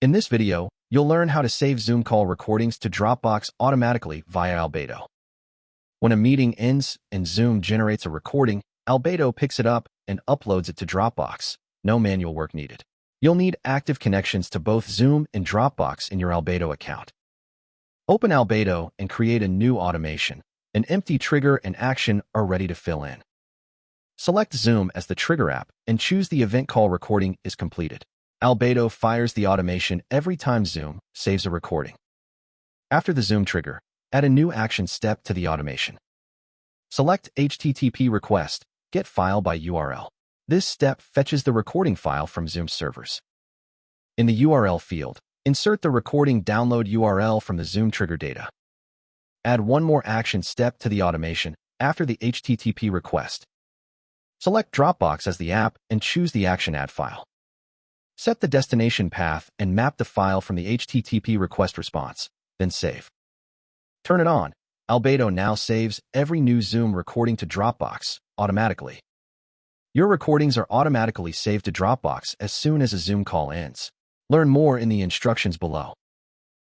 In this video, you'll learn how to save Zoom call recordings to Dropbox automatically via Albato. When a meeting ends and Zoom generates a recording, Albato picks it up and uploads it to Dropbox. No manual work needed. You'll need active connections to both Zoom and Dropbox in your Albato account. Open Albato and create a new automation. An empty trigger and action are ready to fill in. Select Zoom as the trigger app and choose the event call recording is completed. Albato fires the automation every time Zoom saves a recording. After the Zoom trigger, add a new action step to the automation. Select HTTP request, get file by URL. This step fetches the recording file from Zoom servers. In the URL field, insert the recording download URL from the Zoom trigger data. Add one more action step to the automation after the HTTP request. Select Dropbox as the app and choose the action add file. Set the destination path and map the file from the HTTP request response, then save. Turn it on. Albato now saves every new Zoom recording to Dropbox automatically. Your recordings are automatically saved to Dropbox as soon as a Zoom call ends. Learn more in the instructions below.